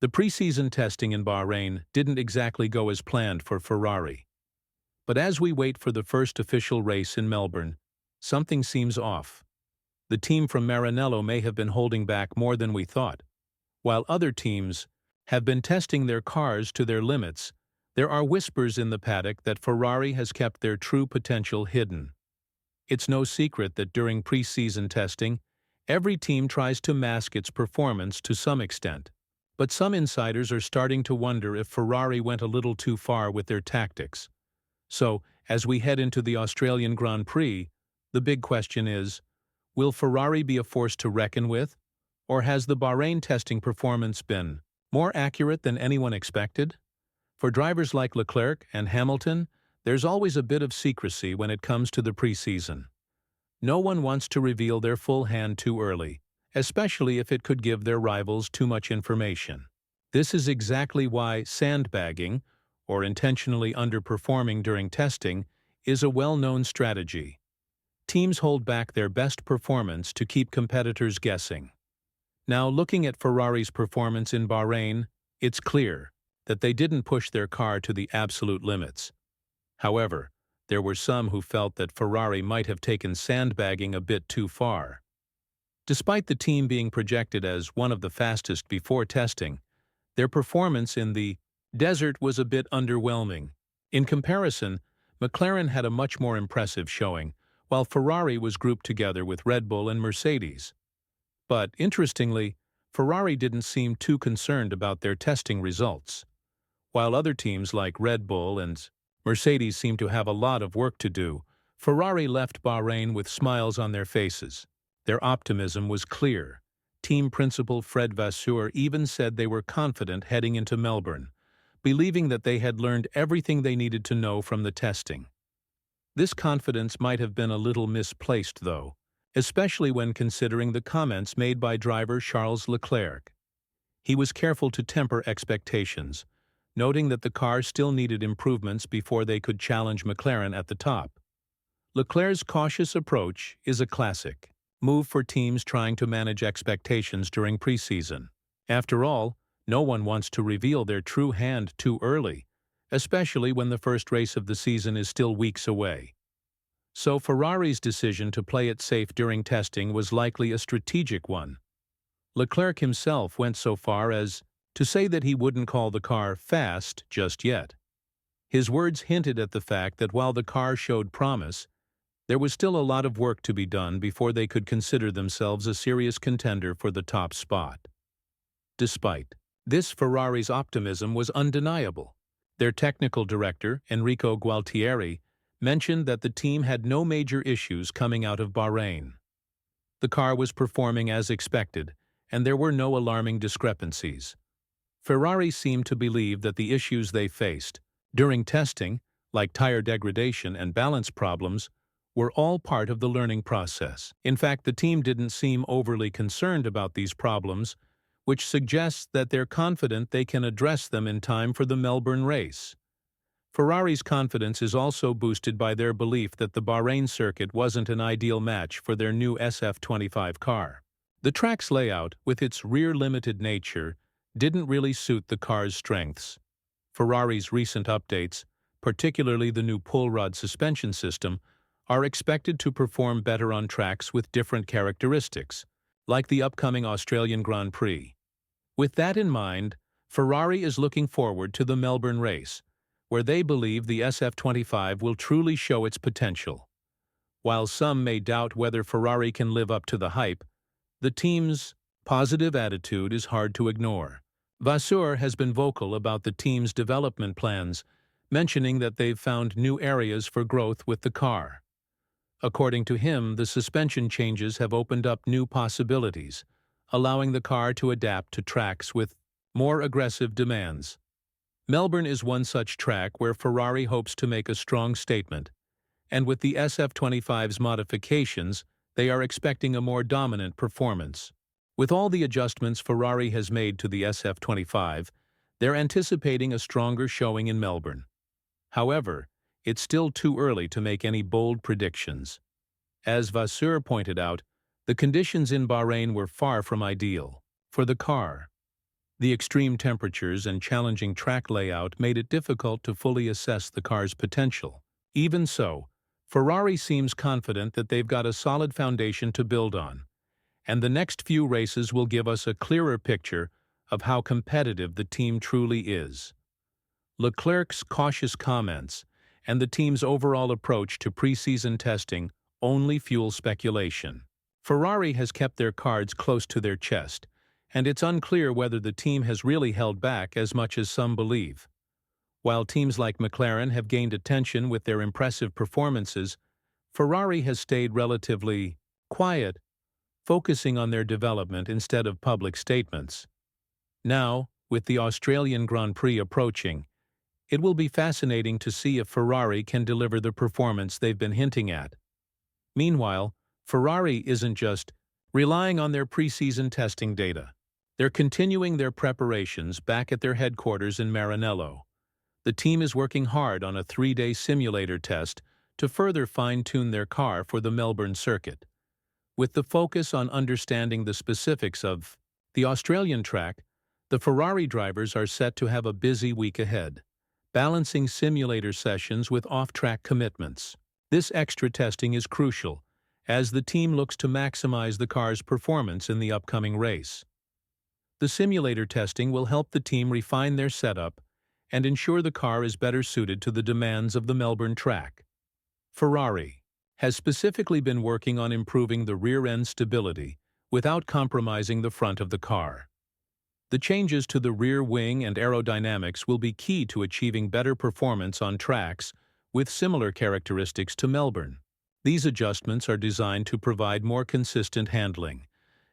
The preseason testing in Bahrain didn't exactly go as planned for Ferrari. But as we wait for the first official race in Melbourne, something seems off. The team from Maranello may have been holding back more than we thought. While other teams have been testing their cars to their limits, there are whispers in the paddock that Ferrari has kept their true potential hidden. It's no secret that during preseason testing, every team tries to mask its performance to some extent. But some insiders are starting to wonder if Ferrari went a little too far with their tactics. So, as we head into the Australian Grand Prix, the big question is, will Ferrari be a force to reckon with? Or has the Bahrain testing performance been more accurate than anyone expected? For drivers like Leclerc and Hamilton, there's always a bit of secrecy when it comes to the preseason. No one wants to reveal their full hand too early, especially if it could give their rivals too much information. This is exactly why sandbagging, or intentionally underperforming during testing, is a well-known strategy. Teams hold back their best performance to keep competitors guessing. Now, looking at Ferrari's performance in Bahrain, it's clear that they didn't push their car to the absolute limits. However, there were some who felt that Ferrari might have taken sandbagging a bit too far. Despite the team being projected as one of the fastest before testing, their performance in the desert was a bit underwhelming. In comparison, McLaren had a much more impressive showing, while Ferrari was grouped together with Red Bull and Mercedes. But, interestingly, Ferrari didn't seem too concerned about their testing results. While other teams like Red Bull and Mercedes seemed to have a lot of work to do, Ferrari left Bahrain with smiles on their faces. Their optimism was clear. Team principal Fred Vasseur even said they were confident heading into Melbourne, believing that they had learned everything they needed to know from the testing. This confidence might have been a little misplaced, though, especially when considering the comments made by driver Charles Leclerc. He was careful to temper expectations, noting that the car still needed improvements before they could challenge McLaren at the top. Leclerc's cautious approach is a classic move for teams trying to manage expectations during preseason. After all, no one wants to reveal their true hand too early, especially when the first race of the season is still weeks away. So Ferrari's decision to play it safe during testing was likely a strategic one. Leclerc himself went so far as to say that he wouldn't call the car fast just yet. His words hinted at the fact that while the car showed promise, there was still a lot of work to be done before they could consider themselves a serious contender for the top spot. Despite this, Ferrari's optimism was undeniable. Their technical director, Enrico Gualtieri, mentioned that the team had no major issues coming out of Bahrain. The car was performing as expected, and there were no alarming discrepancies. Ferrari seemed to believe that the issues they faced during testing, like tire degradation and balance problems, were all part of the learning process. In fact, the team didn't seem overly concerned about these problems, which suggests that they're confident they can address them in time for the Melbourne race. Ferrari's confidence is also boosted by their belief that the Bahrain circuit wasn't an ideal match for their new SF25 car. The track's layout, with its rear-limited nature, didn't really suit the car's strengths. Ferrari's recent updates, particularly the new pull-rod suspension system, are expected to perform better on tracks with different characteristics, like the upcoming Australian Grand Prix. With that in mind, Ferrari is looking forward to the Melbourne race, where they believe the SF25 will truly show its potential. While some may doubt whether Ferrari can live up to the hype, the team's positive attitude is hard to ignore. Vasseur has been vocal about the team's development plans, mentioning that they've found new areas for growth with the car. According to him, the suspension changes have opened up new possibilities, allowing the car to adapt to tracks with more aggressive demands. Melbourne is one such track where Ferrari hopes to make a strong statement, and with the SF25's modifications, they are expecting a more dominant performance. With all the adjustments Ferrari has made to the SF25, they're anticipating a stronger showing in Melbourne. However, it's still too early to make any bold predictions. As Vasseur pointed out, the conditions in Bahrain were far from ideal for the car. The extreme temperatures and challenging track layout made it difficult to fully assess the car's potential. Even so, Ferrari seems confident that they've got a solid foundation to build on, and the next few races will give us a clearer picture of how competitive the team truly is. Leclerc's cautious comments and the team's overall approach to preseason testing only fuel speculation. Ferrari has kept their cards close to their chest, and it's unclear whether the team has really held back as much as some believe. While teams like McLaren have gained attention with their impressive performances, Ferrari has stayed relatively quiet, focusing on their development instead of public statements. Now, with the Australian Grand Prix approaching, it will be fascinating to see if Ferrari can deliver the performance they've been hinting at. Meanwhile, Ferrari isn't just relying on their preseason testing data. They're continuing their preparations back at their headquarters in Maranello. The team is working hard on a 3-day simulator test to further fine-tune their car for the Melbourne circuit. With the focus on understanding the specifics of the Australian track, the Ferrari drivers are set to have a busy week ahead, balancing simulator sessions with off-track commitments. This extra testing is crucial, as the team looks to maximize the car's performance in the upcoming race. The simulator testing will help the team refine their setup and ensure the car is better suited to the demands of the Melbourne track. Ferrari has specifically been working on improving the rear-end stability without compromising the front of the car. The changes to the rear wing and aerodynamics will be key to achieving better performance on tracks with similar characteristics to Melbourne. These adjustments are designed to provide more consistent handling,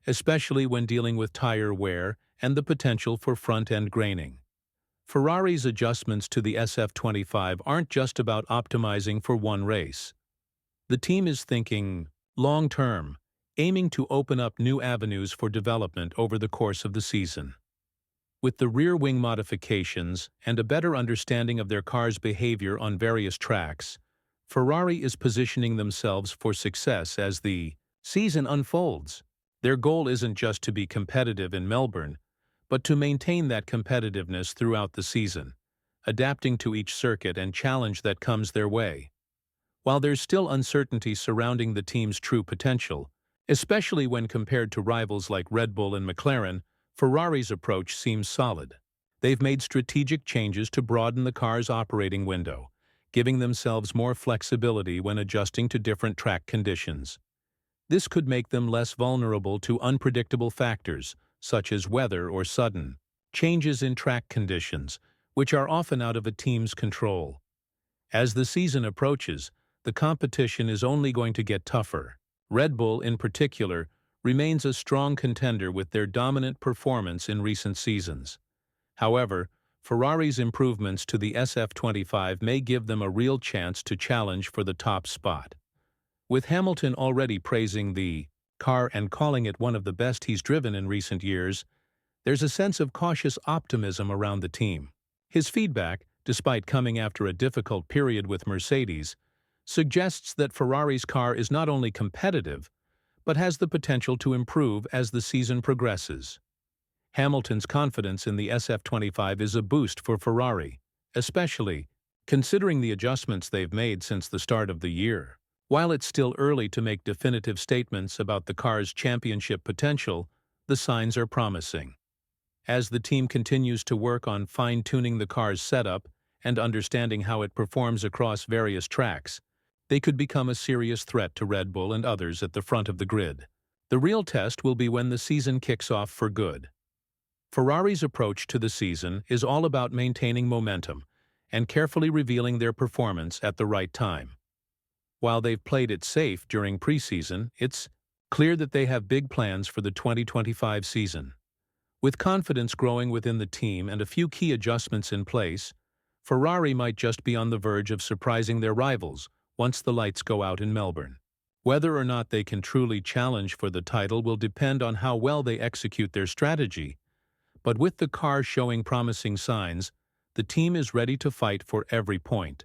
especially when dealing with tire wear and the potential for front-end graining. Ferrari's adjustments to the SF25 aren't just about optimizing for one race. The team is thinking long-term, aiming to open up new avenues for development over the course of the season. With the rear wing modifications and a better understanding of their car's behavior on various tracks, Ferrari is positioning themselves for success as the season unfolds. Their goal isn't just to be competitive in Melbourne, but to maintain that competitiveness throughout the season, adapting to each circuit and challenge that comes their way. While there's still uncertainty surrounding the team's true potential, especially when compared to rivals like Red Bull and McLaren, Ferrari's approach seems solid. They've made strategic changes to broaden the car's operating window, giving themselves more flexibility when adjusting to different track conditions. This could make them less vulnerable to unpredictable factors, such as weather or sudden changes in track conditions, which are often out of a team's control. As the season approaches, the competition is only going to get tougher. Red Bull, in particular, remains a strong contender with their dominant performance in recent seasons. However, Ferrari's improvements to the SF25 may give them a real chance to challenge for the top spot. With Hamilton already praising the car and calling it one of the best he's driven in recent years, there's a sense of cautious optimism around the team. His feedback, despite coming after a difficult period with Mercedes, suggests that Ferrari's car is not only competitive, but has the potential to improve as the season progresses. Hamilton's confidence in the SF25 is a boost for Ferrari, especially considering the adjustments they've made since the start of the year. While it's still early to make definitive statements about the car's championship potential, the signs are promising. As the team continues to work on fine-tuning the car's setup and understanding how it performs across various tracks, they could become a serious threat to Red Bull and others at the front of the grid. The real test will be when the season kicks off for good. Ferrari's approach to the season is all about maintaining momentum and carefully revealing their performance at the right time. While they've played it safe during preseason, it's clear that they have big plans for the 2025 season. With confidence growing within the team and a few key adjustments in place, Ferrari might just be on the verge of surprising their rivals once the lights go out in Melbourne. Whether or not they can truly challenge for the title will depend on how well they execute their strategy, but with the car showing promising signs, the team is ready to fight for every point.